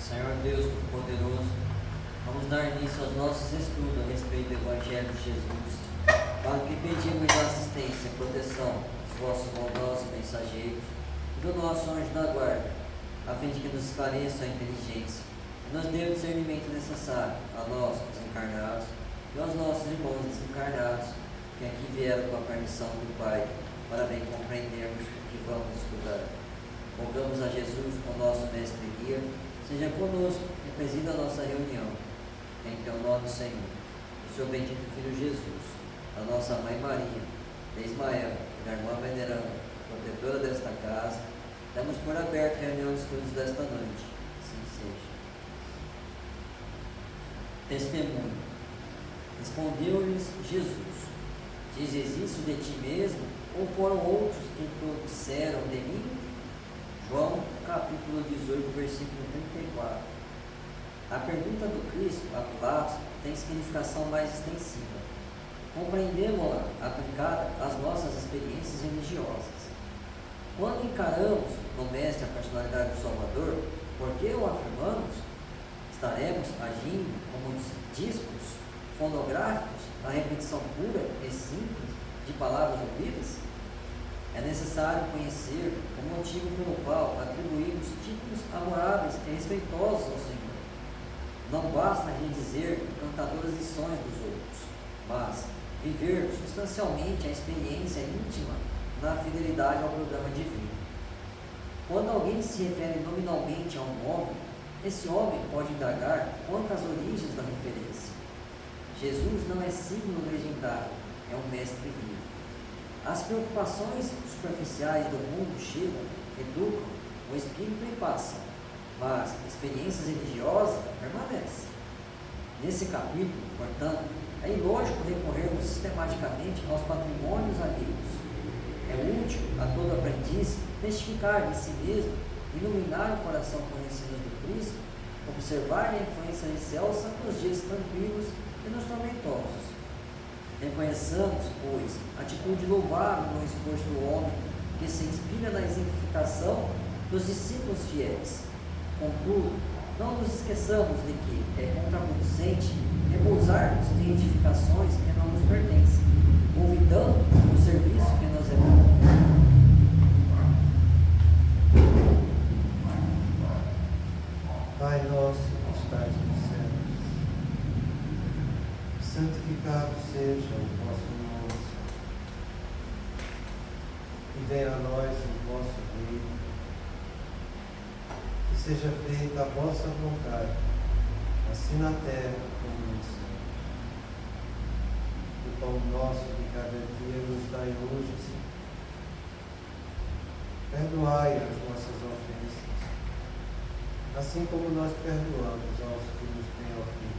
Senhor Deus Todo-Poderoso, vamos dar início aos nossos estudos a respeito do Evangelho de Jesus, para que pedimos assistência e proteção dos vossos bondosos mensageiros e do nosso anjo da guarda, a fim de que nos esclareça a inteligência e nos dê o discernimento necessário a nós, os encarnados, e aos nossos irmãos desencarnados, que aqui vieram com a permissão do Pai, para bem compreendermos o que vamos estudar. Rogamos a Jesus, o nosso mestre e guia, seja conosco e presida a nossa reunião. Em teu nome, Senhor, o seu bendito Filho Jesus, a nossa Mãe Maria, de Ismael, da irmã veneranda, protetora desta casa, damos por aberto a reunião de estudos desta noite. Assim seja. Testemunho. Respondeu-lhes Jesus: Dizes isso de ti mesmo, ou foram outros que te disseram de mim? João, capítulo 18, versículo 34. A pergunta do Cristo a Pilatos tem significação mais extensiva. Compreendemos-la aplicada às nossas experiências religiosas. Quando encaramos no Mestre a personalidade do Salvador, por que o afirmamos? Estaremos agindo como discos fonográficos na repetição pura e simples de palavras ouvidas? É necessário conhecer o motivo pelo qual atribuímos títulos amoráveis e respeitosos ao Senhor. Não basta redizer encantadoras lições dos outros, mas viver substancialmente a experiência íntima na fidelidade ao programa divino. Quando alguém se refere nominalmente a um homem, esse homem pode indagar quanto às origens da referência. Jesus não é símbolo legendário, é um mestre vivo. As preocupações superficiais do mundo chegam, educam, o espírito e passam, mas experiências religiosas permanecem. Nesse capítulo, portanto, é ilógico recorrermos sistematicamente aos patrimônios alheios. É útil a todo aprendiz testificar de si mesmo, iluminar o coração com os ensinos do Cristo, observar a influência excelsa nos dias tranquilos e nos tormentosos. Reconheçamos, pois, a atitude louvável no esforço do homem que se inspira na exemplificação dos discípulos fiéis. Contudo, não nos esqueçamos de que é contraproducente repousarmos em edificações que não nos pertencem, convidando o serviço que nos é bom. Pai nosso que estás nos céus, santificado seja o vosso nome, e venha a nós o vosso reino, que seja feita a vossa vontade, assim na terra como no céu. O pão nosso de cada dia nos dai hoje, Senhor. Perdoai as nossas ofensas, assim como nós perdoamos aos que nos têm ofendido.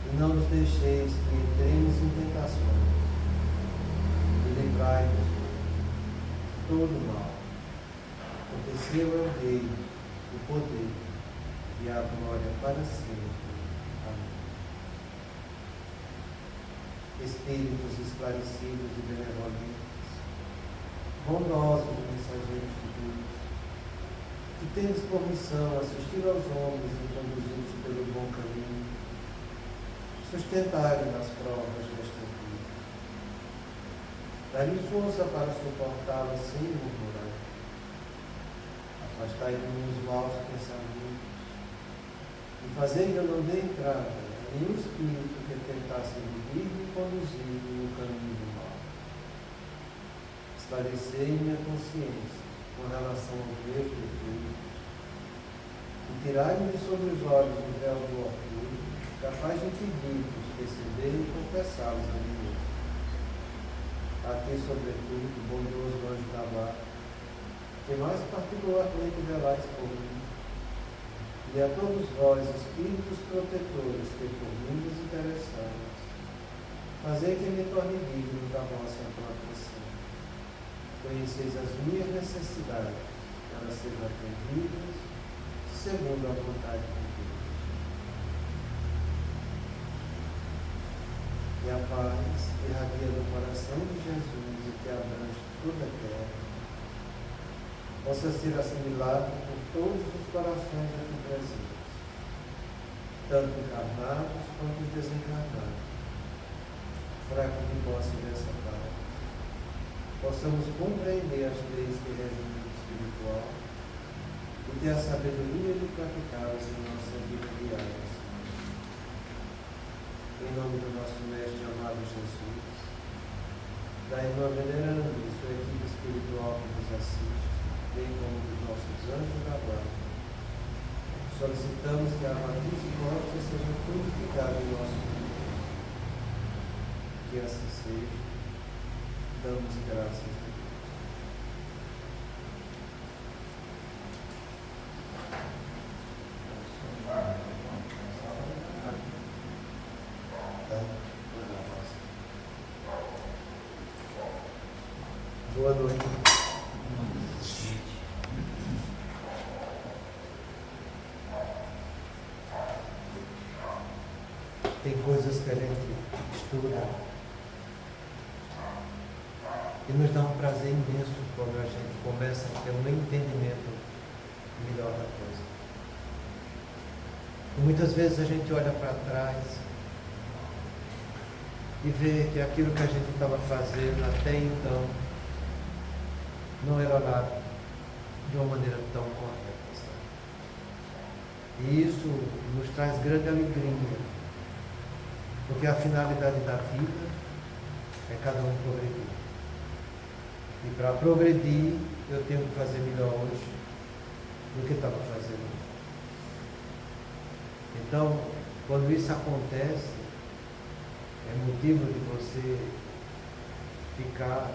E não nos deixeis que entremos em tentações, e livrai-nos de todo mal. Porque seu é o reino, o poder e a glória para sempre. Amém. Espíritos esclarecidos e benevolentes, bondosos mensageiros de Deus, que tendes por missão assistir aos homens e conduzi-los pelo bom caminho, sustentai-os nas provas desta vida, dai-lhe força para suportá-las sem murmurar, afastai de mim os maus pensamentos e fazei que eu não dê entrada a nenhum espírito que tentasse impedir e conduzir no caminho do mal. Esclarecei minha consciência com relação aos meus defeitos e tirai-me sobre os olhos o véu do orgulho, capaz de impedir-vos perceber e confessá-los a mim mesmo. A ti, sobretudo, bondoso anjo da guarda, que mais particularmente velais por mim, e a todos vós, espíritos protetores que por mim vos interessais, fazei que me torne digno da vossa proteção. Conheceis as minhas necessidades, que elas sejam atendidas segundo a vontade de Deus. E a paz que irradia do coração de Jesus e que abrange toda a terra, possa ser assimilado por todos os corações aqui presentes, tanto encarnados quanto desencarnados, para que de posse dessa paz possamos compreender as leis que regem o mundo espiritual e ter a sabedoria de praticá-las em nossa vida diária. Em nome do nosso Mestre amado Jesus, da irmã veneranda e sua equipe espiritual que nos assiste, bem como dos nossos anjos da guarda, solicitamos que a misericórdia seja purificada em nosso mundo. Que assim seja, damos graças a Deus. Boa noite. Tem coisas que a gente estuda e nos dá um prazer imenso quando a gente começa a ter um entendimento melhor da coisa. E muitas vezes a gente olha para trás e vê que aquilo que a gente estava fazendo até então não era lá de uma maneira tão correta, sabe? E isso nos traz grande alegria, porque a finalidade da vida é cada um progredir. E para progredir, eu tenho que fazer melhor hoje do que estava fazendo hoje. Então, quando isso acontece, é motivo de você ficar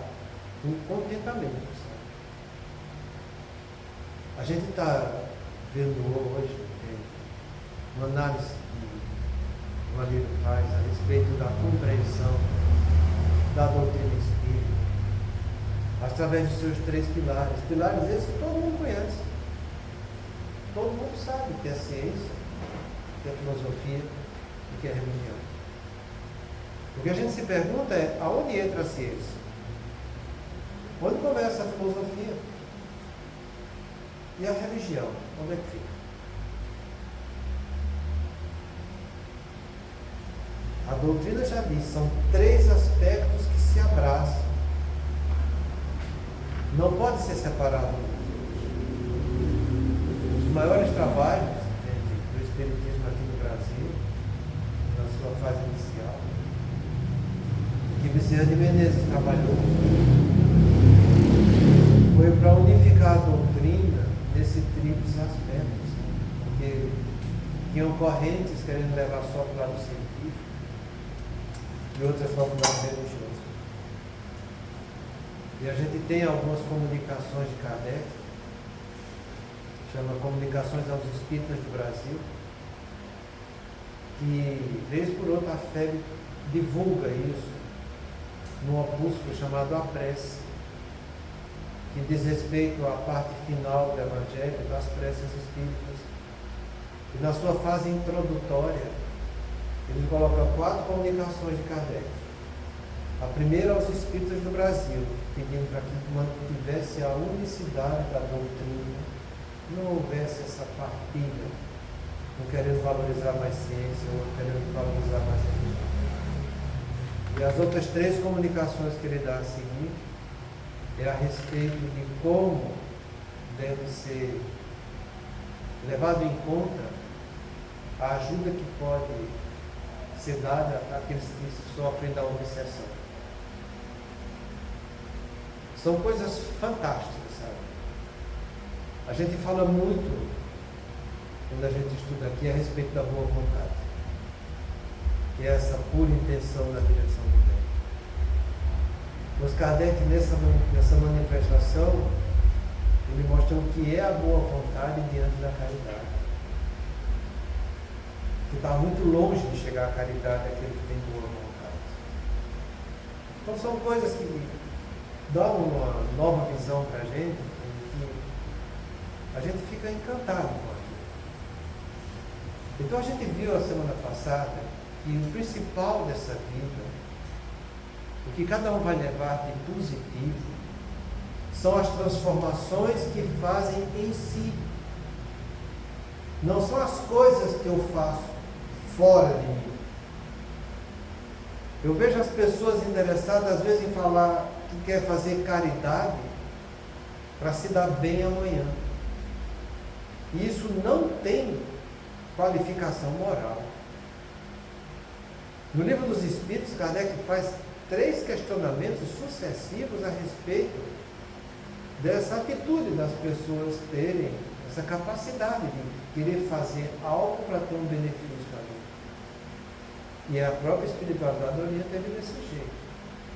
com contentamento, sabe? A gente está vendo hoje uma análise que o Alírio faz a respeito da compreensão da doutrina espírita através dos seus 3 pilares. Pilares esses que todo mundo conhece. Todo mundo sabe que é a ciência, que é a filosofia e que é a religião. O que a gente se pergunta é, aonde entra a ciência? Onde começa a filosofia? E a religião? Onde é que fica? A doutrina já diz, são 3 aspectos que se abraçam. Não pode ser separado. Os maiores trabalhos do Espiritismo aqui no Brasil, na sua fase inicial, que Bezerra de Menezes trabalhou, foi para unificar a doutrina nesse tríplice aspectos, porque tinham correntes querendo levar só para o lado científico e outras só para o lado religioso. E a gente tem algumas comunicações de Kardec, chama Comunicações aos Espíritas do Brasil, que, vez por outra, a FEB divulga isso num opúsculo chamado A Prece, que diz respeito à parte final do Evangelho, das preces espíritas. E na sua fase introdutória, ele coloca 4 comunicações de Kardec. A primeira aos espíritas do Brasil, pedindo para que mantivesse a unicidade da doutrina, não houvesse essa partilha, não querendo valorizar mais ciência, ou querendo valorizar mais religião. E as outras 3 comunicações que ele dá a seguir é a respeito de como deve ser levado em conta a ajuda que pode ser dada àqueles que sofrem da obsessão. São coisas fantásticas, sabe? A gente fala muito, quando a gente estuda aqui, a respeito da boa vontade, que é essa pura intenção na direção do bem. Mas Kardec, nessa manifestação, ele mostra o que é a boa vontade diante da caridade. Que está muito longe de chegar à caridade aquele que tem boa vontade. Então são coisas que dão uma nova visão para a gente, e a gente fica encantado com aquilo. Então a gente viu a semana passada que o principal dessa vida, o que cada um vai levar de positivo, são as transformações que fazem em si. Não são as coisas que eu faço fora de mim. Eu vejo as pessoas interessadas às vezes em falar que quer fazer caridade para se dar bem amanhã. E isso não tem qualificação moral. No Livro dos Espíritos, Kardec faz 3 questionamentos sucessivos a respeito dessa atitude das pessoas terem essa capacidade de querer fazer algo para ter um benefício na vida. E a própria espiritualidade orienta ele desse jeito.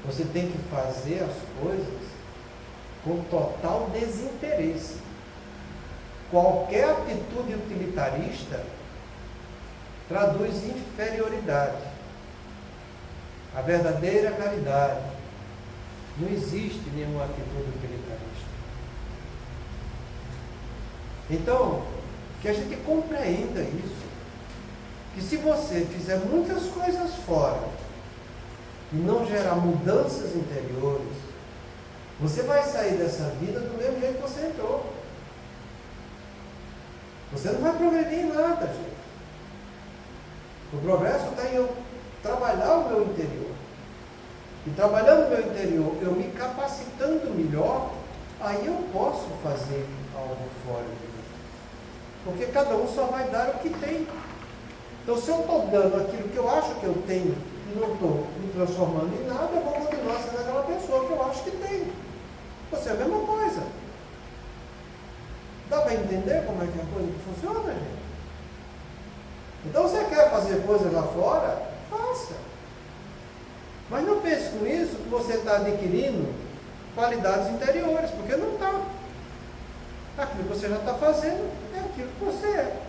Você tem que fazer as coisas com total desinteresse. Qualquer atitude utilitarista traduz inferioridade. A verdadeira caridade não existe nenhuma atitude utilitarista. Então, que a gente compreenda isso. Que se você fizer muitas coisas fora e não gerar mudanças interiores, você vai sair dessa vida do mesmo jeito que você entrou. Você não vai progredir em nada, gente. O progresso está em eu trabalhar o meu interior. E trabalhando o meu interior, eu me capacitando melhor, aí eu posso fazer algo fora de mim. Porque cada um só vai dar o que tem. Então, se eu estou dando aquilo que eu acho que eu tenho e não estou me transformando em nada, eu vou continuar sendo aquela pessoa que eu acho que tenho. Você é a mesma coisa. Dá para entender como é que a coisa funciona, gente? Então, você quer fazer coisas lá fora? Faça. Mas não pense com isso que você está adquirindo qualidades interiores, porque não está. Aquilo que você já está fazendo é aquilo que você é.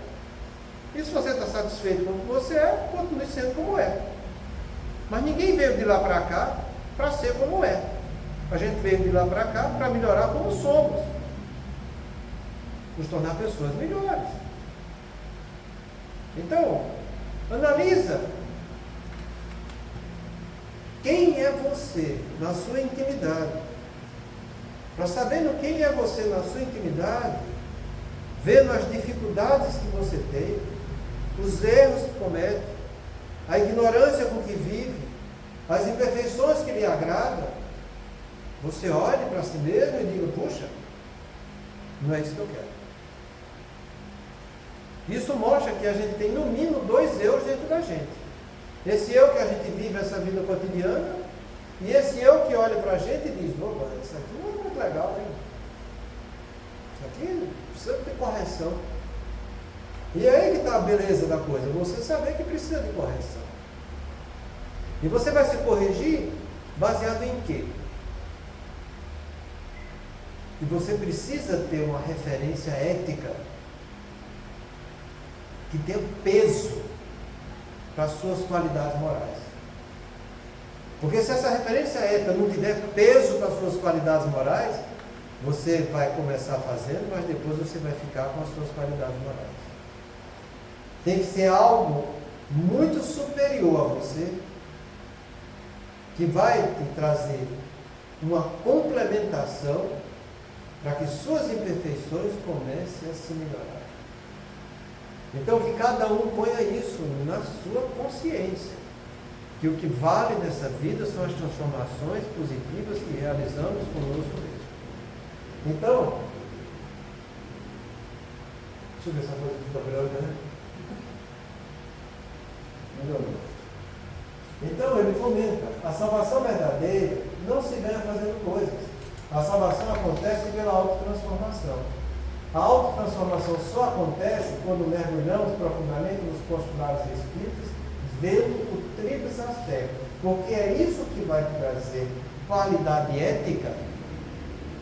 E se você está satisfeito com o que você é, continue sendo como é. Mas ninguém veio de lá para cá para ser como é. A gente veio de lá para cá para melhorar como somos. Nos tornar pessoas melhores. Então, analisa. Quem é você na sua intimidade? Para sabendo quem é você na sua intimidade, vendo as dificuldades que você tem, os erros que comete, a ignorância com que vive, as imperfeições que lhe agradam, você olhe para si mesmo e diga, puxa, não é isso que eu quero. Isso mostra que a gente tem no mínimo 2 eus dentro da gente. Esse eu que a gente vive essa vida cotidiana, e esse eu que olha para a gente e diz, opa, isso aqui não é muito legal, hein? Isso aqui precisa ter correção. E é aí que está a beleza da coisa, você saber que precisa de correção. E você vai se corrigir baseado em quê? E você precisa ter uma referência ética que tenha peso para as suas qualidades morais. Porque se essa referência ética não tiver peso para as suas qualidades morais, você vai começar fazendo, mas depois você vai ficar com as suas qualidades morais. Tem que ser algo muito superior a você, que vai te trazer uma complementação para que suas imperfeições comecem a se melhorar. Então, que cada um ponha isso na sua consciência, que o que vale nessa vida são as transformações positivas que realizamos conosco mesmo. Então, deixa eu ver se a coisa fica branca, né? Melhorou. Então, ele comenta, a salvação verdadeira não se ganha fazendo coisas. A salvação acontece pela autotransformação. A autotransformação só acontece quando mergulhamos profundamente nos postulados espíritas, vendo o tríplice aspecto. Porque é isso que vai trazer qualidade ética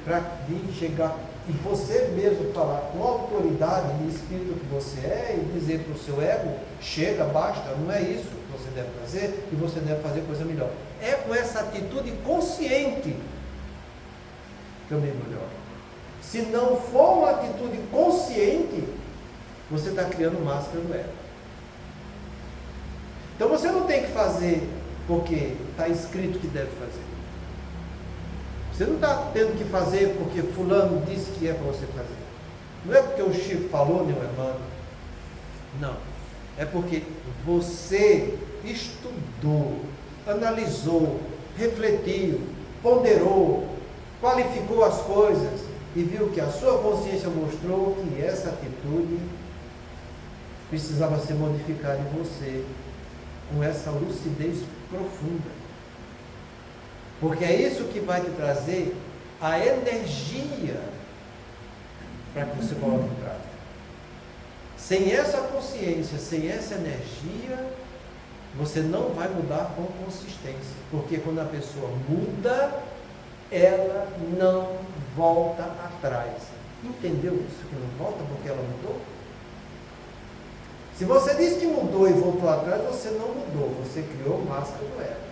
para vir chegar e você mesmo falar com autoridade de espírito que você é e dizer para o seu ego, chega, basta, não é isso que você deve fazer e você deve fazer coisa melhor. É com essa atitude consciente que eu me melhoro. Se não for uma atitude consciente, você está criando máscara do ego. Então você não tem que fazer porque está escrito que deve fazer. Você não está tendo que fazer porque fulano disse que é para você fazer. Não é porque o Chico falou, nem o Emmanuel. Não. É porque você estudou, analisou, refletiu, ponderou, qualificou as coisas e viu que a sua consciência mostrou que essa atitude precisava ser modificada em você com essa lucidez profunda. Porque é isso que vai te trazer a energia para que você coloque em prática. Sem essa consciência, sem essa energia, você não vai mudar com consistência. Porque quando a pessoa muda, ela não volta atrás. Entendeu isso? Que não volta porque ela mudou? Se você disse que mudou e voltou atrás, você não mudou. Você criou máscara do ego.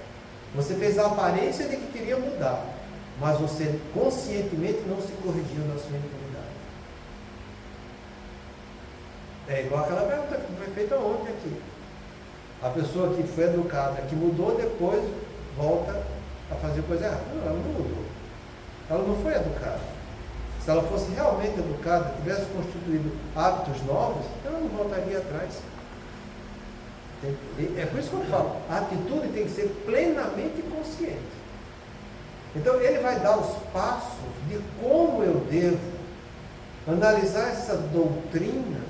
Você fez a aparência de que queria mudar, mas você conscientemente não se corrigiu na sua intimidade. É igual aquela pergunta que foi feita ontem aqui. A pessoa que foi educada, que mudou, depois volta a fazer coisa errada. Não, ela não mudou. Ela não foi educada. Se ela fosse realmente educada, tivesse constituído hábitos novos, ela não voltaria atrás. É por isso que eu falo, a atitude tem que ser plenamente consciente. Então ele vai dar os passos de como eu devo analisar essa doutrina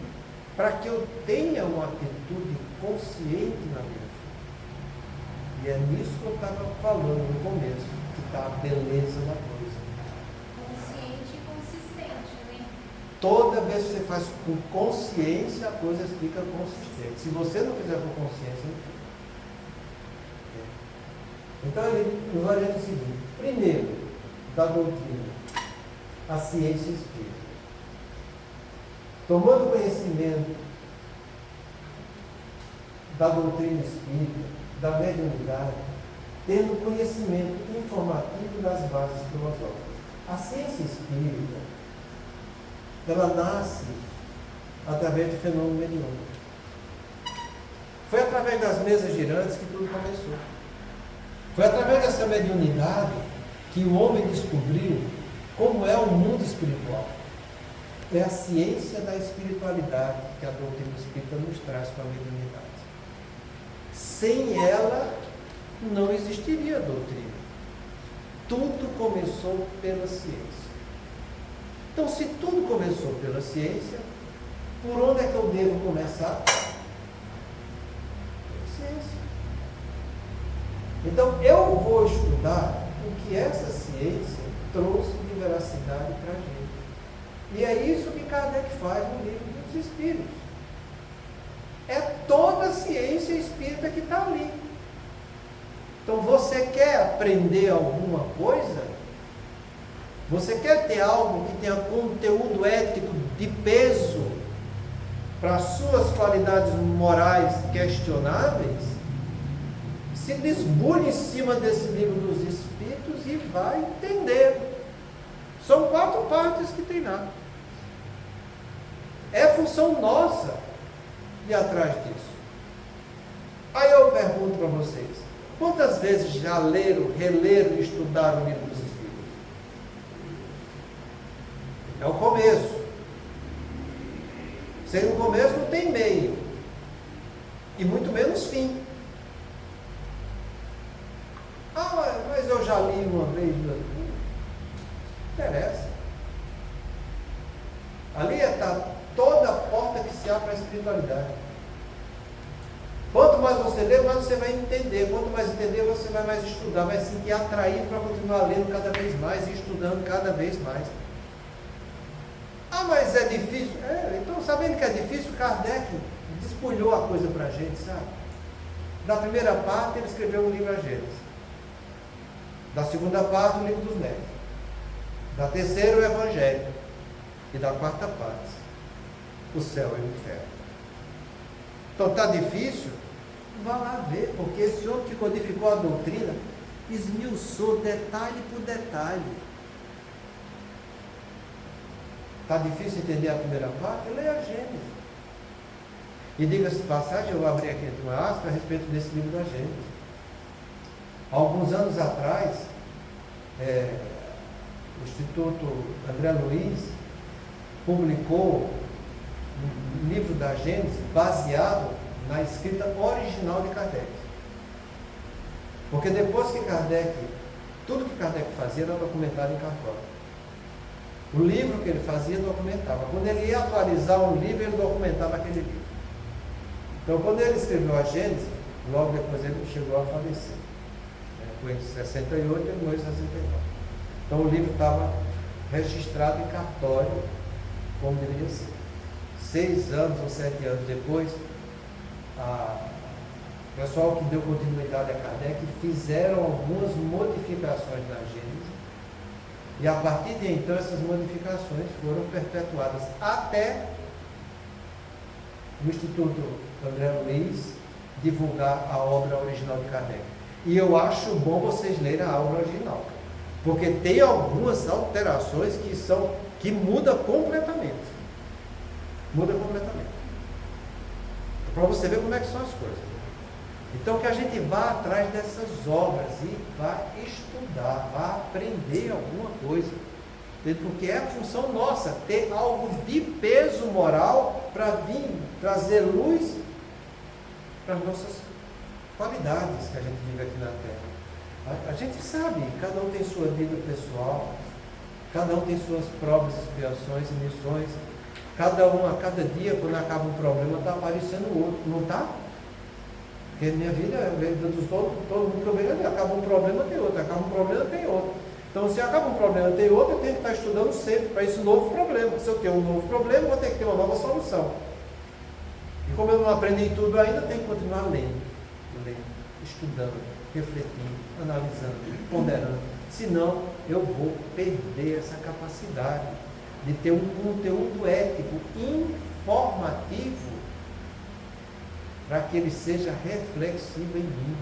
para que eu tenha uma atitude consciente na minha vida. E é nisso que eu estava falando no começo, que está a beleza da coisa. Consciente e consistente, né? Toda vez que você faz com consciência, a coisa fica consistente. Se você não fizer com consciência, não fica. Então ele nos orienta o seguinte: primeiro, da doutrina, a ciência espírita. Tomando conhecimento da doutrina espírita, da mediunidade, tendo conhecimento informativo das bases filosóficas. A ciência espírita, ela nasce através de fenômeno mediúnico. Foi através das mesas girantes que tudo começou. Foi através dessa mediunidade que o homem descobriu como é o mundo espiritual. É a ciência da espiritualidade que a doutrina espírita nos traz para a mediunidade. Sem ela, não existiria a doutrina. Tudo começou pela ciência. Então, se tudo começou pela ciência, por onde é que eu devo começar? Pela ciência. Então, eu vou estudar o que essa ciência trouxe de veracidade para a gente. E é isso que Kardec faz no Livro dos Espíritos. É toda a ciência espírita que está ali. Então, você quer aprender alguma coisa? Você quer ter algo que tenha conteúdo ético de peso para as suas qualidades morais questionáveis? Se desbulhe em cima desse Livro dos Espíritos e vai entender. São 4 partes que tem lá. É função nossa ir atrás disso. Aí eu pergunto para vocês: quantas vezes já leram, releram e estudaram o Livro dos Espíritos? É o começo. Sem o começo não tem meio. E muito menos fim. Ah, mas eu já li uma vez. Não interessa. Ali está toda a porta que se abre para a espiritualidade. Quanto mais você lê, mais você vai entender. Quanto mais entender, você vai mais estudar, vai se sentir atraído para continuar lendo cada vez mais e estudando cada vez mais. Ah, mas é difícil. Então, sabendo que é difícil, Kardec despolhou a coisa para a gente, sabe? Da primeira parte, ele escreveu o livro A Gênese. Da segunda parte, o Livro dos Médiuns. Da terceira, o Evangelho. E da quarta parte, o céu e o inferno. Então, está difícil? Vá lá ver, porque esse homem que codificou a doutrina esmiuçou detalhe por detalhe. Está difícil entender a primeira parte? Leia a Gênese. E diga-se de passagem, eu abri aqui entre uma aspa a respeito desse livro da Gênese. Alguns anos atrás, o Instituto André Luiz publicou um livro da Gênesis baseado na escrita original de Kardec. Porque depois que Kardec, tudo que Kardec fazia era documentado em cartório. O livro que ele fazia documentava. Quando ele ia atualizar um livro, ele documentava aquele livro. Então, quando ele escreveu a Gênesis, logo depois ele chegou a falecer. Foi em 68 e morreu em 69. Então, o livro estava registrado em cartório, como deveria ser. 6 anos ou 7 anos depois, o pessoal que deu continuidade a Kardec fizeram algumas modificações na Gênesis, e a partir de então essas modificações foram perpetuadas até o Instituto André Luiz divulgar a obra original de Kardec. E eu acho bom vocês lerem a obra original, porque tem algumas alterações que muda completamente. Muda completamente. Para você ver como é que são as coisas. Então que a gente vá atrás dessas obras e vá estudar, vá aprender alguma coisa. Porque é a função nossa ter algo de peso moral para vir trazer luz para as nossas qualidades que a gente vive aqui na Terra. A gente sabe, cada um tem sua vida pessoal, cada um tem suas provas, expiações e missões. Cada um, a cada dia, quando acaba um problema, está aparecendo outro, não está? Porque minha vida, todo mundo que eu vejo ali, acaba um problema, tem outro, acaba um problema, tem outro. Então, se acaba um problema, tem outro, eu tenho que estar estudando sempre para esse novo problema. Se eu tenho um novo problema, eu vou ter que ter uma nova solução. E como eu não aprendi tudo ainda, eu tenho que continuar lendo, estudando, refletindo, analisando, ponderando. Senão, eu vou perder essa capacidade de ter um conteúdo ético informativo para que ele seja reflexivo em mim.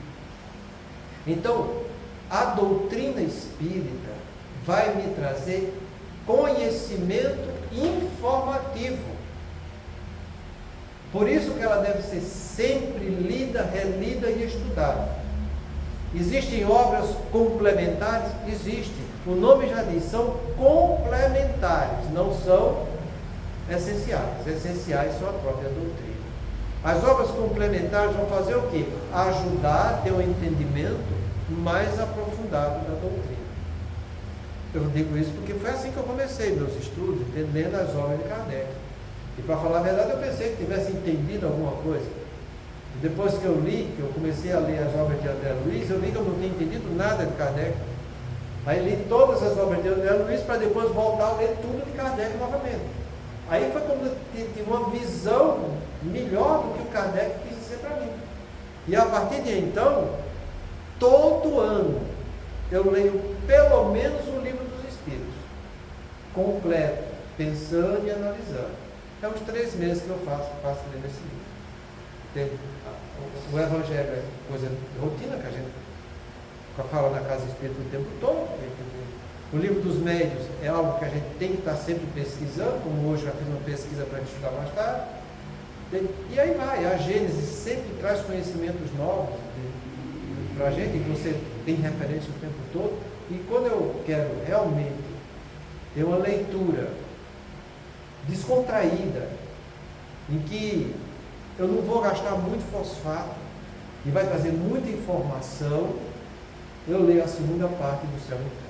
Então, a doutrina espírita vai me trazer conhecimento informativo. Por isso que ela deve ser sempre lida, relida e estudada. Existem obras complementares? Existem. O nome já diz, são complementares, não são essenciais. Essenciais são a própria doutrina. As obras complementares vão fazer o quê? Ajudar a ter um entendimento mais aprofundado da doutrina. Eu digo isso porque foi assim que eu comecei meus estudos, entendendo as obras de Kardec. E para falar a verdade, eu pensei que tivesse entendido alguma coisa. E depois que eu li, que eu comecei a ler as obras de André Luiz, eu vi que eu não tinha entendido nada de Kardec. Aí li todas as obras de André Luiz para depois voltar a ler tudo de Kardec novamente. Aí foi quando eu tive uma visão melhor do que o Kardec quis dizer para mim. E a partir de então, todo ano, eu leio pelo menos o Livro dos Espíritos, completo, pensando e analisando. É uns 3 meses que eu passo lendo esse livro. O Evangelho é coisa de rotina que a gente fala na casa espírita o tempo todo. O Livro dos Médios é algo que a gente tem que estar sempre pesquisando, como hoje já fiz uma pesquisa para estudar mais tarde. E aí vai, a Gênesis sempre traz conhecimentos novos para a gente, que você tem referência o tempo todo. E quando eu quero realmente ter uma leitura descontraída, em que eu não vou gastar muito fosfato e vai trazer muita informação, eu leio a segunda parte do Céu e Inferno.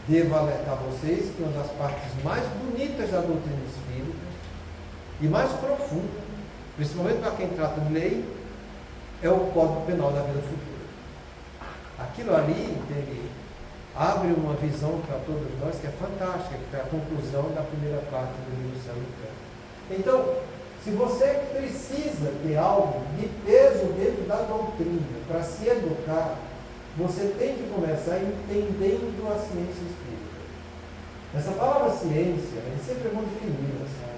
Devo alertar vocês que uma das partes mais bonitas da doutrina espírita e mais profunda, principalmente para quem trata de lei, é o Código Penal da Vida Futura. Aquilo ali abre uma visão para todos nós que é fantástica, que é a conclusão da primeira parte do livro Céu e Inferno. Então, se você precisa ter algo de peso dentro da doutrina para se educar, você tem que começar entendendo a ciência espírita. Essa palavra ciência sempre é muito definida, sabe?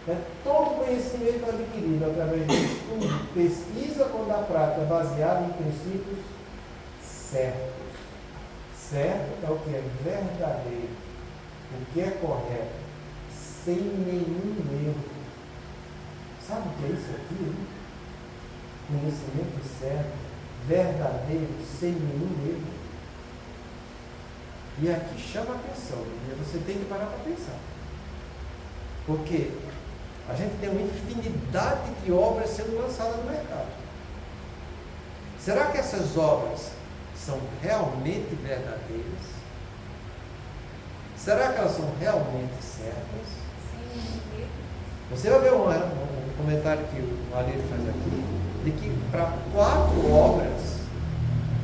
É todo conhecimento adquirido através de estudo, pesquisa ou da prática baseado em princípios certos. Certo é o que é verdadeiro, o que é correto, sem nenhum erro. Sabe o que é isso aqui? Né? Conhecimento certo, verdadeiro, sem nenhum erro. E aqui chama a atenção, você tem que parar para pensar. Porque a gente tem uma infinidade de obras sendo lançadas no mercado. Será que essas obras são realmente verdadeiras? Será que elas são realmente certas? Sim. Você vai ver um comentário que o Alírio faz aqui, de que para 4 obras,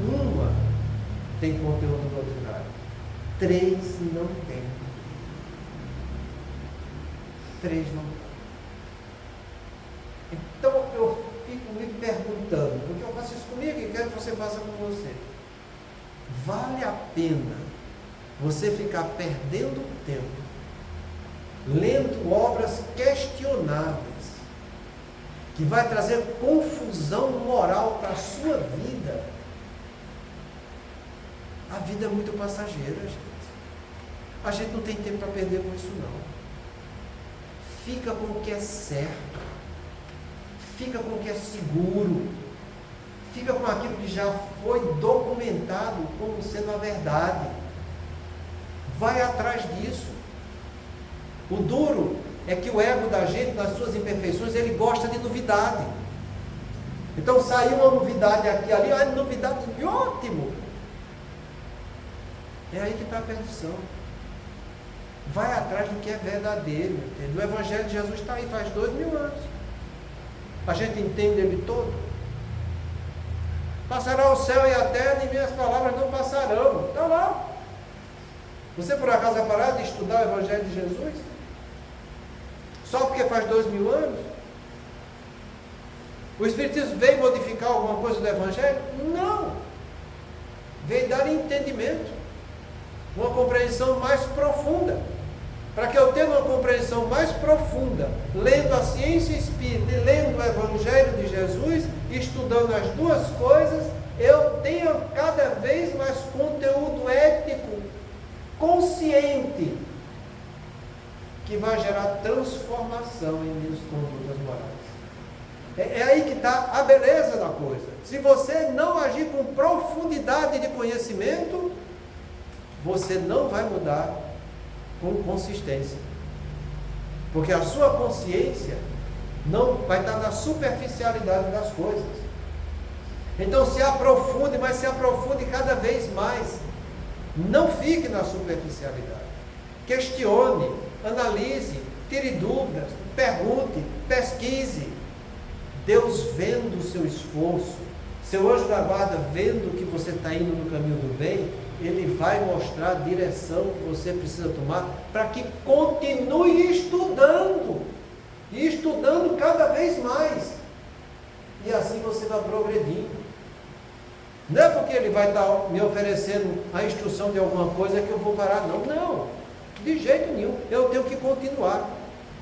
uma tem conteúdo doutrinário, 3 não tem. 3 não tem. Então eu fico me perguntando, porque eu faço isso comigo e quero que você faça com você. Vale a pena você ficar perdendo tempo lendo obras questionáveis, que vai trazer confusão moral para a sua vida? A vida é muito passageira, gente. A gente não tem tempo para perder com isso, não. Fica com o que é certo. Fica com o que é seguro. Fica com aquilo que já foi documentado como sendo a verdade. Vai atrás disso. O duro é que o ego da gente, nas suas imperfeições, ele gosta de novidade. Então saiu uma novidade aqui e ali, novidade, ótimo! É aí que está a perdição. Vai atrás do que é verdadeiro. Entende? O Evangelho de Jesus está aí faz 2000 anos. A gente entende ele todo. Passará o céu e a terra e minhas palavras não passarão. Está lá. Você por acaso vai parar de estudar o Evangelho de Jesus? Só porque faz 2000 anos? O Espiritismo veio modificar alguma coisa do Evangelho? Não. Veio dar entendimento, uma compreensão mais profunda. Para que eu tenha uma compreensão mais profunda, lendo a ciência espírita e lendo o Evangelho de Jesus, estudando as duas coisas, eu tenho cada vez mais conteúdo ético, consciente, que vai gerar transformação em minhas condutas morais. É aí que está a beleza da coisa. Se você não agir com profundidade de conhecimento, você não vai mudar com consistência. Porque a sua consciência não vai estar na superficialidade das coisas. Então se aprofunde, mas se aprofunde cada vez mais. Não fique na superficialidade. Questione, analise, tire dúvidas, pergunte, pesquise. Deus vendo o seu esforço, seu anjo da guarda vendo que você está indo no caminho do bem, ele vai mostrar a direção que você precisa tomar para que continue estudando, e estudando cada vez mais, e assim você vai progredindo. Não é porque ele vai estar me oferecendo a instrução de alguma coisa que eu vou parar, não, de jeito nenhum, eu tenho que continuar,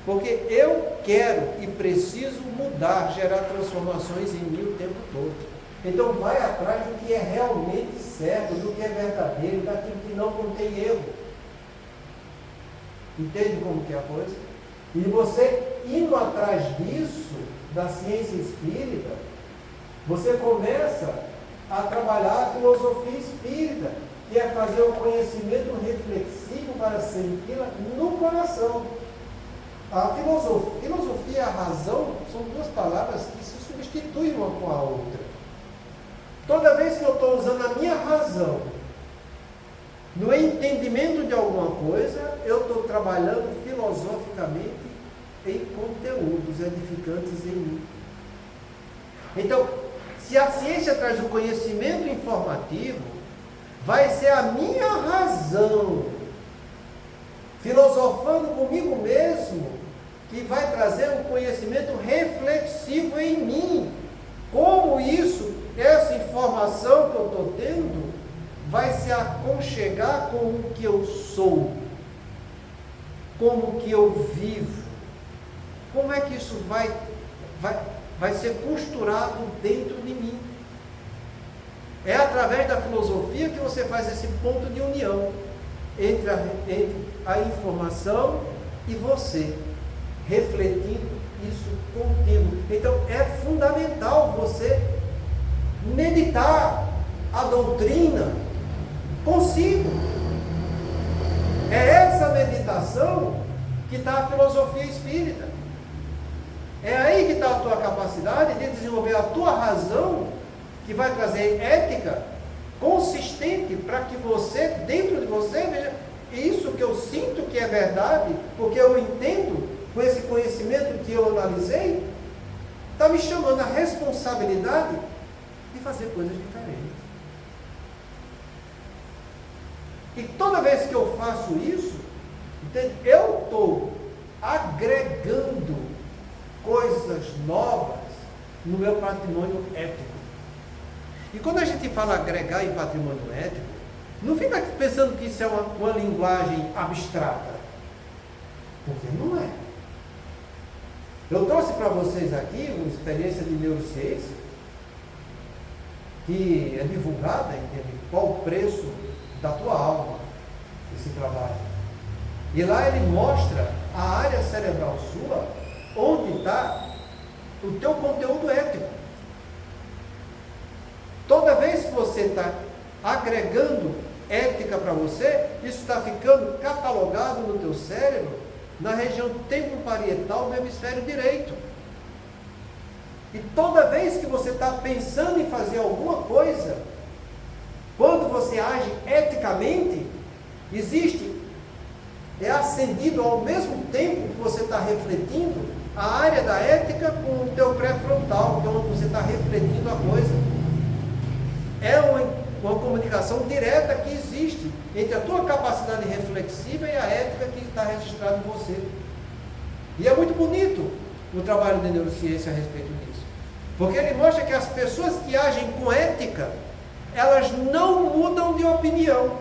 porque eu quero e preciso mudar, gerar transformações em mim o tempo todo. Então vai atrás do que é realmente certo, do que é verdadeiro, daquilo que não contém erro. Entende como que é a coisa? E você indo atrás disso, da ciência espírita, você começa a trabalhar a filosofia espírita, que é fazer o conhecimento reflexivo para senti-la no coração. A filosofia e a razão são duas palavras que se substituem uma com a outra. Toda vez que eu estou usando a minha razão no entendimento de alguma coisa, eu estou trabalhando filosoficamente em conteúdos edificantes em mim. Então, se a ciência traz o conhecimento informativo, vai ser a minha razão, filosofando comigo mesmo, que vai trazer um conhecimento reflexivo em mim. Como isso, essa informação que eu estou tendo, vai se aconchegar com o que eu sou, com o que eu vivo. Como é que isso vai ser costurado dentro de mim? É através da filosofia que você faz esse ponto de união entre a informação e você, refletindo isso contigo. Então é fundamental você meditar a doutrina consigo. É essa meditação que está a filosofia espírita. É aí que está a tua capacidade de desenvolver a tua razão, que vai trazer ética consistente para que você, dentro de você, veja, isso que eu sinto que é verdade, porque eu entendo, com esse conhecimento que eu analisei, está me chamando a responsabilidade de fazer coisas diferentes. E toda vez que eu faço isso, entende? Eu estou agregando coisas novas no meu patrimônio ético. E quando a gente fala agregar em patrimônio ético, não fica pensando que isso é uma linguagem abstrata, porque não é. Eu trouxe para vocês aqui uma experiência de neurociência que é divulgada, entende? Qual o preço da tua alma, esse trabalho. E lá ele mostra a área cerebral sua, onde está o teu conteúdo ético. Toda vez que você está agregando ética para você, isso está ficando catalogado no teu cérebro, na região tempo-parietal do hemisfério direito. E toda vez que você está pensando em fazer alguma coisa, quando você age eticamente, é acendido ao mesmo tempo que você está refletindo a área da ética com o teu pré-frontal, que é onde você está refletindo a coisa. É uma comunicação direta que existe entre a tua capacidade reflexiva e a ética que está registrada em você. E é muito bonito o trabalho de neurociência a respeito disso. Porque ele mostra que as pessoas que agem com ética, elas não mudam de opinião.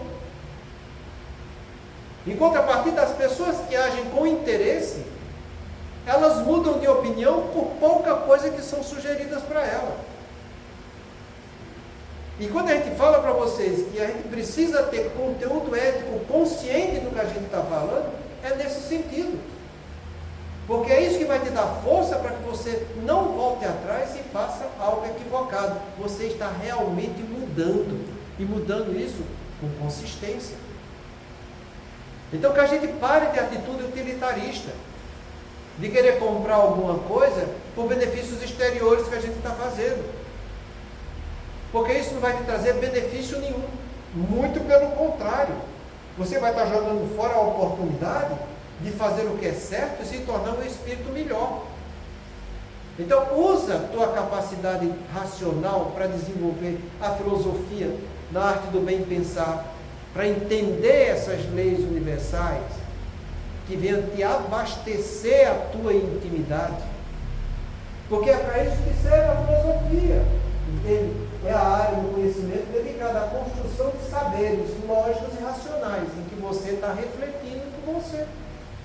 Em contrapartida, as pessoas que agem com interesse, elas mudam de opinião por pouca coisa que são sugeridas para ela. E quando a gente fala para vocês que a gente precisa ter conteúdo ético consciente do que a gente está falando, é nesse sentido. Porque é isso que vai te dar força para que você não volte atrás e faça algo equivocado. Você está realmente mudando. E mudando isso com consistência. Então que a gente pare de atitude utilitarista. De querer comprar alguma coisa por benefícios exteriores que a gente está fazendo. Porque isso não vai te trazer benefício nenhum. Muito pelo contrário. Você vai estar jogando fora a oportunidade de fazer o que é certo e se tornar um espírito melhor. Então, usa a tua capacidade racional para desenvolver a filosofia na arte do bem pensar, para entender essas leis universais que venham te abastecer a tua intimidade. Porque é para isso que serve a filosofia. Entende? É a área do conhecimento dedicada à construção de saberes lógicos e racionais, em que você está refletindo com você.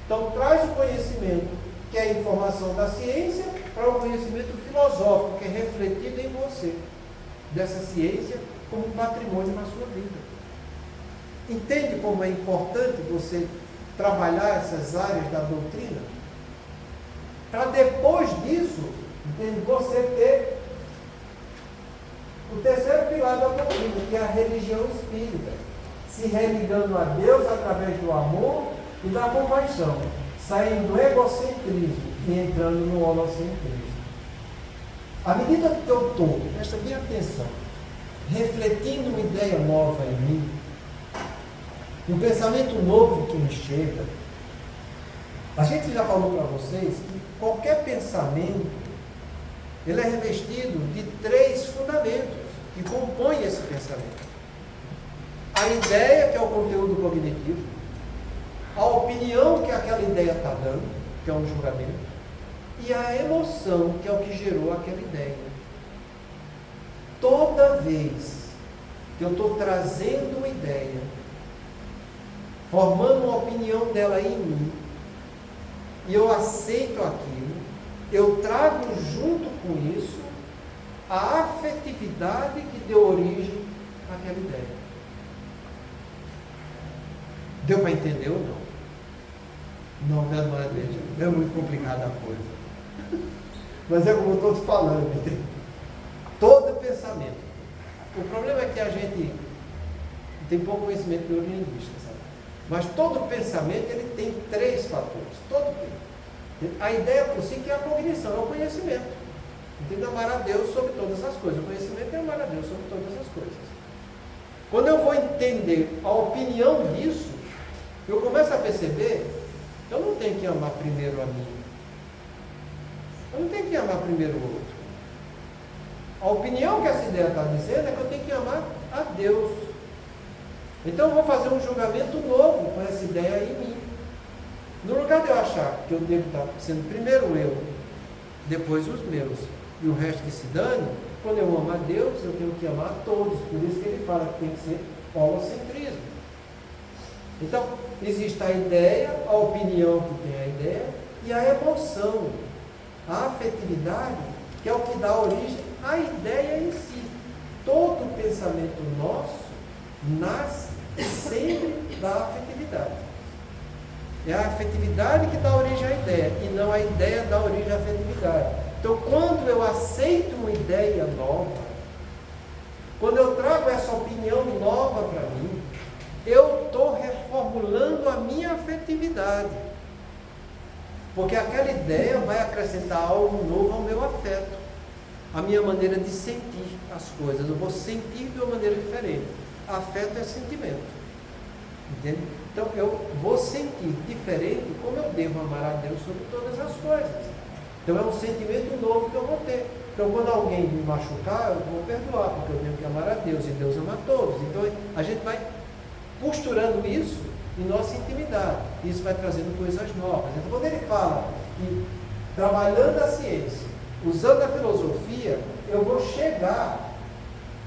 Então, traz o conhecimento, que é a informação da ciência, para o conhecimento filosófico, que é refletido em você, dessa ciência como patrimônio na sua vida. Entende como é importante você trabalhar essas áreas da doutrina? Para depois disso, entende, você ter o terceiro pilar da doutrina, que é a religião espírita, se religando a Deus através do amor e da compaixão, saindo do egocentrismo e entrando no holocentrismo. À medida que eu estou, presta bem atenção, refletindo uma ideia nova em mim, um pensamento novo que me chega, a gente já falou para vocês que qualquer pensamento, ele é revestido de 3 fundamentos que compõem esse pensamento. A ideia, que é o conteúdo cognitivo, a opinião que aquela ideia está dando, que é um julgamento, e a emoção, que é o que gerou aquela ideia. Toda vez que eu estou trazendo uma ideia, formando uma opinião dela em mim, e eu aceito aquilo, eu trago junto com isso a afetividade que deu origem àquela ideia. Deu para entender ou não? Não é muito complicada a coisa. Mas é como eu estou te falando, entendeu? Todo pensamento. O problema é que a gente tem pouco conhecimento neurolinguístico, sabe? Mas todo pensamento ele tem 3 fatores. Todo tem. A ideia por si que é a cognição, é o conhecimento. Entende? Amar a Deus sobre todas as coisas. O conhecimento é amar a Deus sobre todas as coisas. Quando eu vou entender a opinião disso, eu começo a perceber que eu não tenho que amar primeiro a mim. Eu não tenho que amar primeiro o outro. A opinião que essa ideia está dizendo é que eu tenho que amar a Deus. Então eu vou fazer um julgamento novo com essa ideia em mim. No lugar de eu achar que eu devo estar sendo primeiro eu, depois os meus, e o resto que se dane, quando eu amo a Deus, eu tenho que amar a todos. Por isso que ele fala que tem que ser holocentrismo. Então, existe a ideia, a opinião que tem a ideia, e a emoção, a afetividade, que é o que dá origem à ideia em si. Todo pensamento nosso nasce sempre da afetividade. É a afetividade que dá origem à ideia, e não a ideia dá origem à afetividade. Então, quando eu aceito uma ideia nova, quando eu trago essa opinião nova para mim, eu estou reformulando a minha afetividade. Porque aquela ideia vai acrescentar algo novo ao meu afeto, a minha maneira de sentir as coisas. Eu vou sentir de uma maneira diferente. Afeto é sentimento. Entende? Então, eu vou sentir diferente como eu devo amar a Deus sobre todas as coisas. Então, é um sentimento novo que eu vou ter. Então, quando alguém me machucar, eu vou perdoar, porque eu tenho que amar a Deus, e Deus ama a todos. Então, a gente vai costurando isso em nossa intimidade. Isso vai trazendo coisas novas. Então, quando ele fala que, trabalhando a ciência, usando a filosofia, eu vou chegar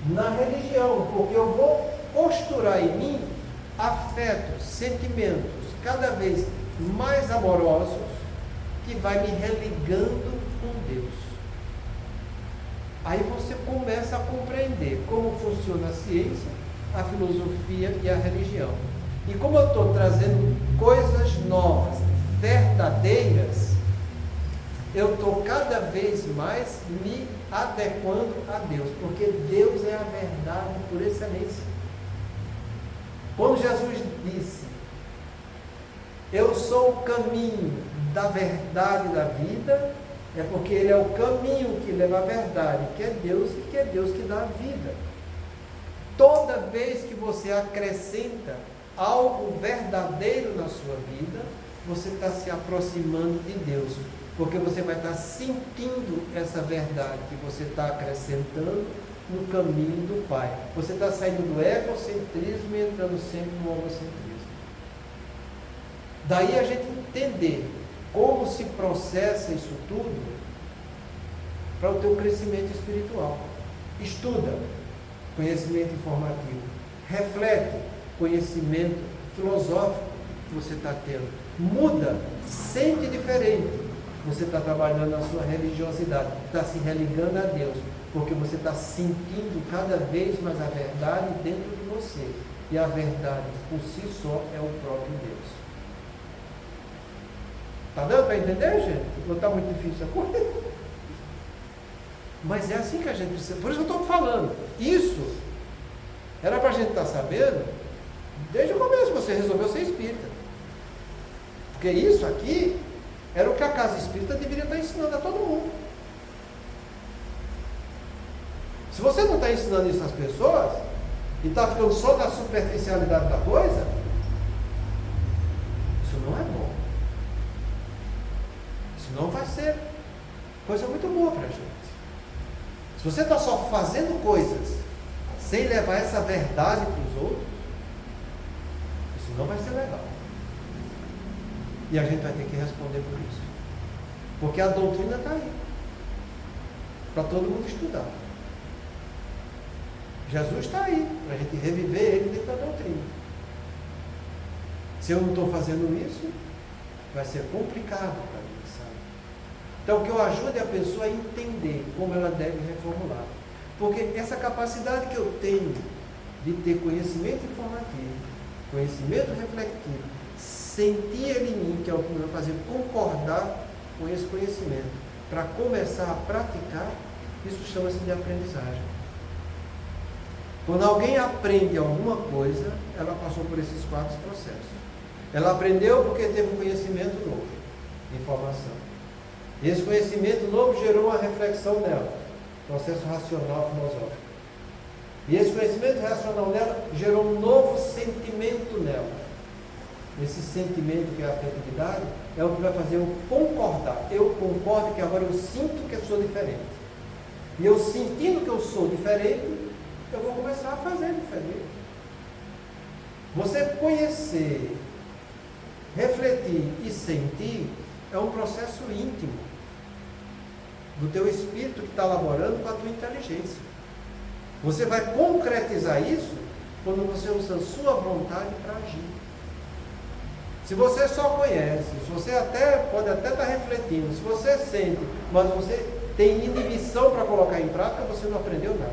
na religião, porque eu vou costurar em mim afetos, sentimentos cada vez mais amorosos, que vai me religando com Deus. Aí você começa a compreender como funciona a ciência, a filosofia e a religião. E como eu estou trazendo coisas novas, verdadeiras, eu estou cada vez mais me adequando a Deus, porque Deus é a verdade por excelência. Quando Jesus disse, eu sou o caminho da verdade e da vida, é porque Ele é o caminho que leva à verdade, que é Deus, e que é Deus que dá a vida. Toda vez que você acrescenta algo verdadeiro na sua vida, você está se aproximando de Deus, porque você vai estar sentindo essa verdade que você está acrescentando no caminho do Pai. Você está saindo do egocentrismo e entrando sempre no holocentrismo. Daí a gente entender como se processa isso tudo para o teu crescimento espiritual. Estuda conhecimento informativo, reflete conhecimento filosófico que você está tendo, muda, sente diferente. Você está trabalhando na sua religiosidade, está se religando a Deus, porque você está sentindo cada vez mais a verdade dentro de você, e a verdade por si só é o próprio Deus. Está dando para entender, gente? Não está muito difícil a coisa? Mas é assim que a gente precisa. Por isso que eu estou falando. Isso era para a gente estar sabendo desde o começo, você resolveu ser espírita. Porque isso aqui era o que a casa espírita deveria estar ensinando a todo mundo. Se você não está ensinando isso às pessoas, e está ficando só na superficialidade da coisa, isso não é bom. Isso não vai ser coisa muito boa para a gente. Se você está só fazendo coisas sem levar essa verdade para os outros, isso não vai ser legal. E a gente vai ter que responder por isso. Porque a doutrina está aí, para todo mundo estudar. Jesus está aí, para a gente reviver ele dentro da doutrina. Se eu não estou fazendo isso, vai ser complicado para mim, sabe? Então, que eu ajude a pessoa a entender como ela deve reformular. Porque essa capacidade que eu tenho de ter conhecimento informativo, conhecimento refletivo, sentir ele em mim, que é o que me vai fazer concordar com esse conhecimento, para começar a praticar, isso chama-se de aprendizagem. Quando alguém aprende alguma coisa, ela passou por esses 4 processos. Ela aprendeu porque teve um conhecimento novo, informação. E esse conhecimento novo gerou uma reflexão nela, processo racional filosófico. E esse conhecimento racional nela gerou um novo sentimento nela. Esse sentimento que é a afetividade é o que vai fazer eu concordar. Eu concordo que agora eu sinto que eu sou diferente. E eu sentindo que eu sou diferente, eu vou começar a fazer diferente. Você conhecer, refletir e sentir é um processo íntimo do teu espírito que está laborando com a tua inteligência. Você vai concretizar isso quando você usa a sua vontade para agir. Se você só conhece, se você pode até estar refletindo, se você sente, mas você tem inibição para colocar em prática, você não aprendeu nada.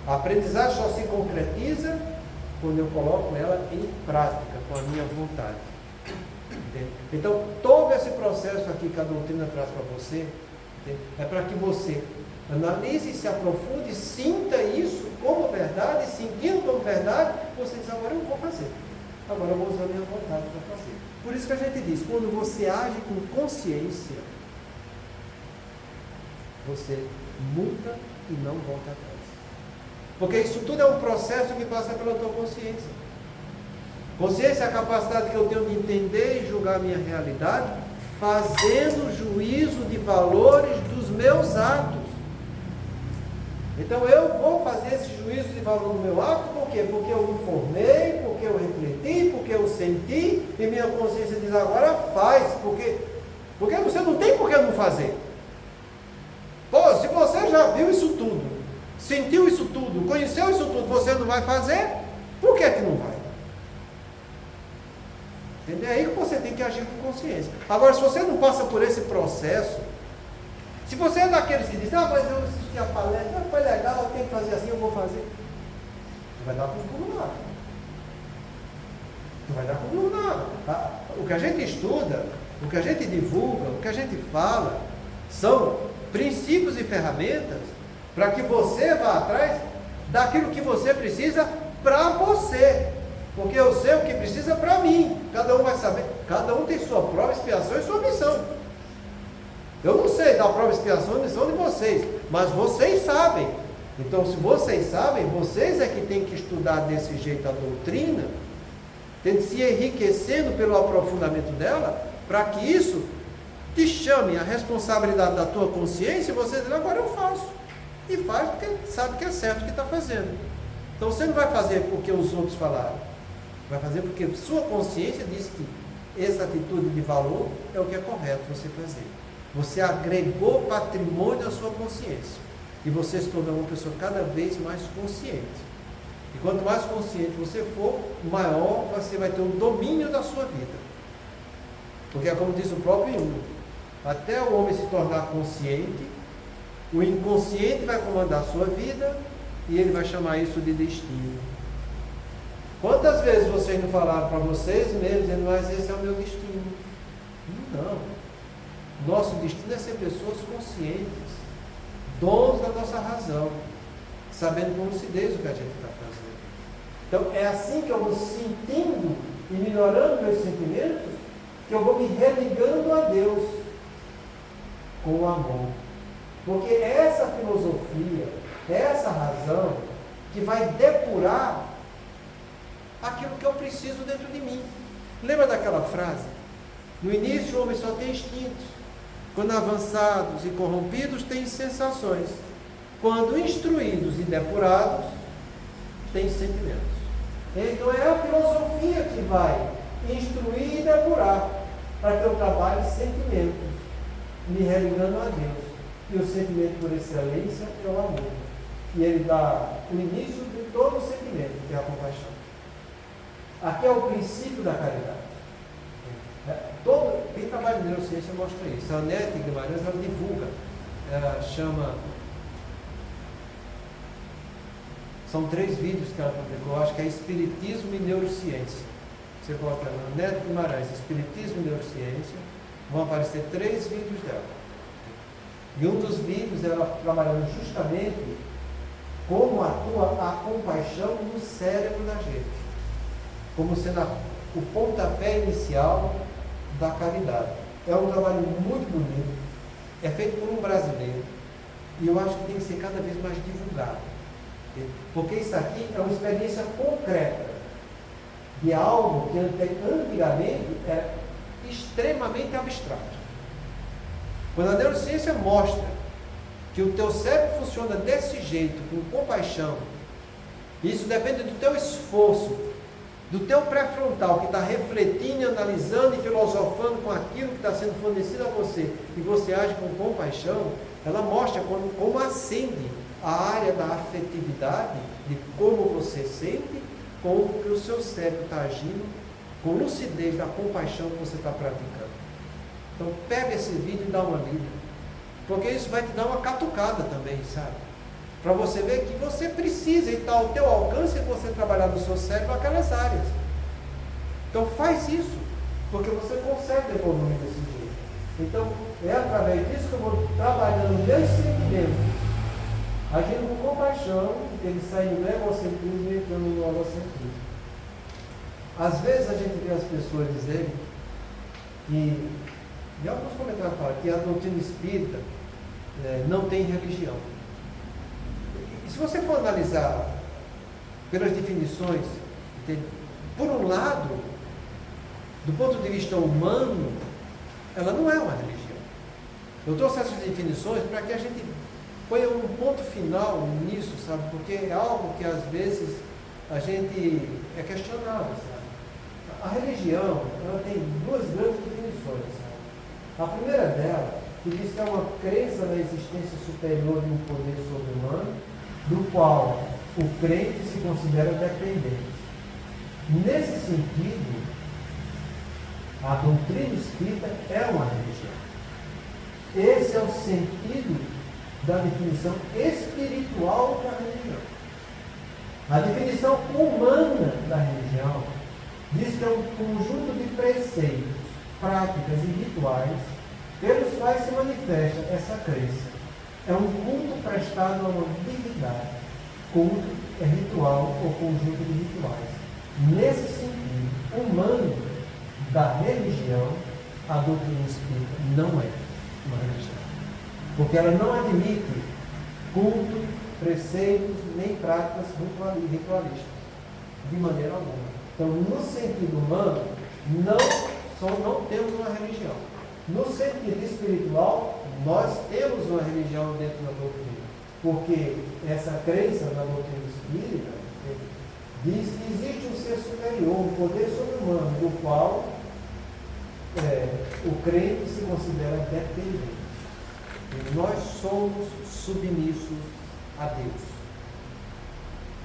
A aprendizagem só se concretiza quando eu coloco ela em prática, com a minha vontade. Entende? Então, todo esse processo aqui que a doutrina traz para você, entende? É para que você analise, se aprofunde, sinta isso como verdade, sentindo como verdade, você diz, agora eu vou fazer. Agora eu vou usar a minha vontade para fazer. Por isso que a gente diz, quando você age com consciência, você muda e não volta atrás. Porque isso tudo é um processo que passa pela tua consciência. Consciência é a capacidade que eu tenho de entender e julgar a minha realidade, fazendo juízo de valores dos meus atos. Então eu vou fazer esse juízo de valor no meu ato, por quê? Porque eu me formei, porque eu refleti, porque eu senti, e minha consciência diz, agora faz, porque você não tem por que não fazer. Pô, se você já viu isso tudo, sentiu isso tudo, conheceu isso tudo, você não vai fazer, por que não vai? Entendeu? É aí que você tem que agir com consciência. Agora, se você não passa por esse processo, se você é daqueles que dizem, mas eu assisti a palestra, foi legal, eu tenho que fazer assim, eu vou fazer. Não vai dar com nada. Não vai dar com nada. O que a gente estuda, o que a gente divulga, o que a gente fala, são princípios e ferramentas para que você vá atrás daquilo que você precisa para você. Porque eu sei o que precisa para mim. Cada um vai saber. Cada um tem sua prova, expiação e sua missão. Eu não sei da prova, expiação e missão de vocês, mas vocês sabem. Então, se vocês sabem, vocês é que têm que estudar desse jeito a doutrina, tem que se enriquecendo pelo aprofundamento dela, para que isso te chame a responsabilidade da tua consciência e você diz, agora eu faço. E faz porque sabe que é certo o que está fazendo. Então, você não vai fazer porque os outros falaram. Vai fazer porque sua consciência diz que essa atitude de valor é o que é correto você fazer. Você agregou patrimônio à sua consciência. E você se tornou uma pessoa cada vez mais consciente. E quanto mais consciente você for, maior você vai ter o domínio da sua vida. Porque é como diz o próprio Jung, até o homem se tornar consciente, o inconsciente vai comandar a sua vida e ele vai chamar isso de destino. Quantas vezes vocês não falaram para vocês mesmos, dizendo, mas esse é o meu destino? Não. Nosso destino é ser pessoas conscientes, donos da nossa razão, sabendo com lucidez o que a gente está fazendo. Então, é assim que eu vou sentindo e melhorando meus sentimentos, que eu vou me religando a Deus com o amor. Porque é essa filosofia, é essa razão que vai depurar aquilo que eu preciso dentro de mim. Lembra daquela frase? No início o homem só tem instintos. Quando avançados e corrompidos, têm sensações. Quando instruídos e depurados, têm sentimentos. Então é a filosofia que vai instruir e depurar, para que eu trabalhe sentimentos, me religando a Deus. E o sentimento por excelência é o amor. E ele dá o início de todo o sentimento, que é a compaixão. Aqui é o princípio da caridade. Quem trabalha em neurociência mostra isso. A Anete Guimarães, ela divulga, ela chama, são 3 vídeos que ela publicou, acho que é Espiritismo e Neurociência. Você coloca lá, Anete Guimarães, Espiritismo e Neurociência, vão aparecer 3 vídeos dela. E um dos vídeos ela trabalhando justamente como atua a compaixão no cérebro da gente. Como sendo o pontapé inicial da caridade. É um trabalho muito bonito, é feito por um brasileiro, e eu acho que tem que ser cada vez mais divulgado. Porque isso aqui é uma experiência concreta de algo que antigamente era extremamente abstrato. Quando a neurociência mostra que o teu cérebro funciona desse jeito, com compaixão, isso depende do teu esforço, do teu pré-frontal, que está refletindo, analisando e filosofando com aquilo que está sendo fornecido a você, e você age com compaixão, ela mostra como acende a área da afetividade, de como você sente, com o que o seu cérebro está agindo, com lucidez da compaixão que você está praticando. Então pega esse vídeo e dá uma lida, porque isso vai te dar uma catucada também, sabe? Para você ver que você precisa e está ao teu alcance você trabalhar no seu cérebro aquelas áreas. Então faz isso, porque você consegue evoluir desse jeito. Então é através disso que eu vou trabalhando nesse sentimento, agindo com compaixão, ele saindo do egocentrismo e entrando no egocentrismo. Às vezes a gente vê as pessoas dizerem, e alguns comentários falam que a doutrina espírita não tem religião. E se você for analisar pelas definições, por um lado, do ponto de vista humano, ela não é uma religião. Eu trouxe essas definições para que a gente ponha um ponto final nisso, sabe? Porque é algo que às vezes a gente é questionado, sabe? A religião, ela tem duas grandes definições, sabe? A primeira dela, que diz que é uma crença na existência superior de um poder sobre-humano, do qual o crente se considera dependente. Nesse sentido, a doutrina espírita é uma religião. Esse é o sentido da definição espiritual da religião. A definição humana da religião diz que é um conjunto de preceitos, práticas e rituais pelos quais se manifesta essa crença. É um culto prestado a uma divindade. Culto é ritual ou conjunto de rituais. Nesse sentido humano da religião, a doutrina espírita não é uma religião. Porque ela não admite culto, preceitos, nem práticas ritualísticas, de maneira alguma. Então, no sentido humano, não temos uma religião. No sentido espiritual, nós temos uma religião dentro da doutrina. Porque essa crença na doutrina espírita diz que existe um ser superior, um poder sobre-humano, do qual o crente se considera dependente. E nós somos submissos a Deus.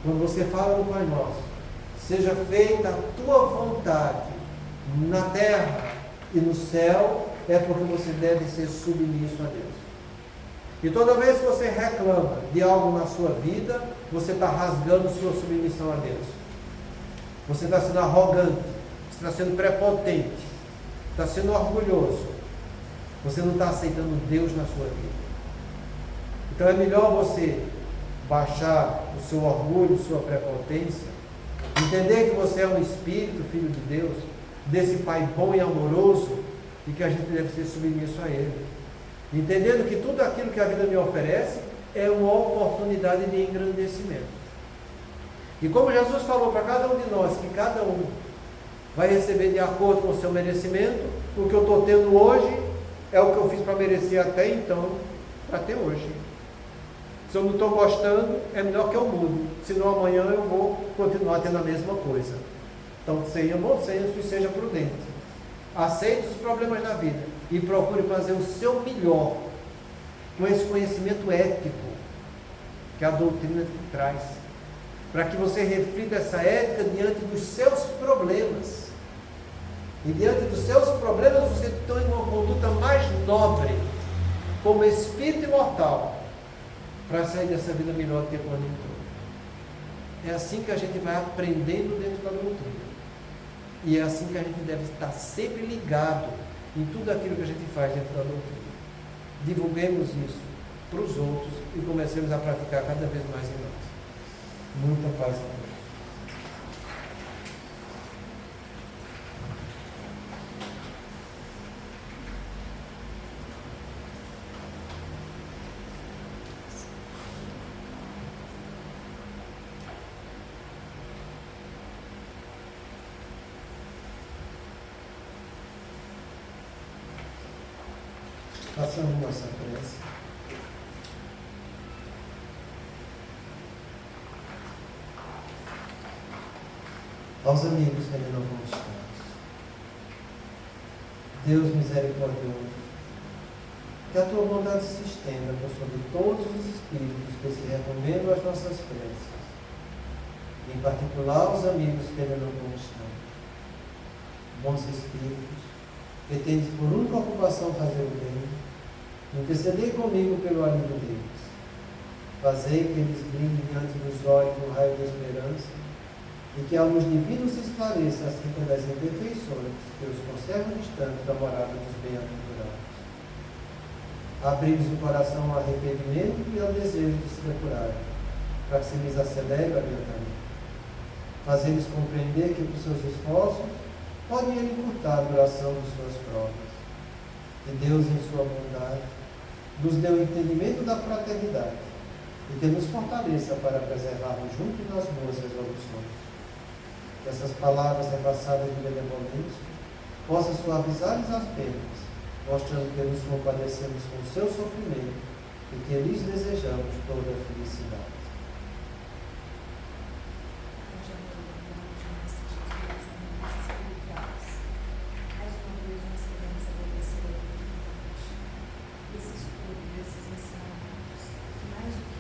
Quando você fala no Pai Nosso, seja feita a tua vontade na terra e no céu, é porque você deve ser submisso a Deus. E toda vez que você reclama de algo na sua vida, você está rasgando sua submissão a Deus. Você está sendo arrogante, você está sendo prepotente, está sendo orgulhoso. Você não está aceitando Deus na sua vida. Então é melhor você baixar o seu orgulho, sua prepotência, entender que você é um espírito, filho de Deus, desse Pai bom e amoroso, e que a gente deve ser submisso a Ele. Entendendo que tudo aquilo que a vida me oferece é uma oportunidade de engrandecimento. E como Jesus falou para cada um de nós, que cada um vai receber de acordo com o seu merecimento, o que eu estou tendo hoje é o que eu fiz para merecer até então, para ter hoje. Se eu não estou gostando, é melhor que eu mude, senão amanhã eu vou continuar tendo a mesma coisa. Então, tenha bom senso e seja prudente. Aceite os problemas da vida e procure fazer o seu melhor com esse conhecimento ético que a doutrina te traz, para que você reflita essa ética diante dos seus problemas. E diante dos seus problemas você tome uma conduta mais nobre, como espírito imortal, para sair dessa vida melhor do que quando entrou. É assim que a gente vai aprendendo dentro da doutrina. E é assim que a gente deve estar sempre ligado em tudo aquilo que a gente faz dentro da doutrina. Divulguemos isso para os outros e comecemos a praticar cada vez mais em nós. Muita paz. Façamos nossa prece. Aos amigos que ainda não conquistamos. Deus misericordioso, que a tua bondade se estenda por sobre todos os espíritos que se recomendam às nossas preces, em particular aos amigos que ainda não conquistamos. Bons espíritos, que tendes por única ocupação fazer o bem, intercedei comigo pelo alívio deles. Fazei que eles brilhem diante dos olhos no raio da esperança, e que a luz divina se esclareça acerca das imperfeições que os conservam distantes da morada dos bem-aventurados. Abri-lhes o coração ao arrependimento e ao desejo de se depurarem, para que se lhes acelere o adiantamento. Fazer-lhes compreender que por seus esforços podem encurtar a duração de suas provas. Que Deus, em sua bondade, nos dê o entendimento da fraternidade e que nos fortaleça para preservarmos juntos das boas resoluções. Que essas palavras repassadas de benevolência possam suavizar-lhes as penas, mostrando que nos compadecemos com o seu sofrimento e que lhes desejamos toda a felicidade. Esses estudos, esses ensinamentos, mais do que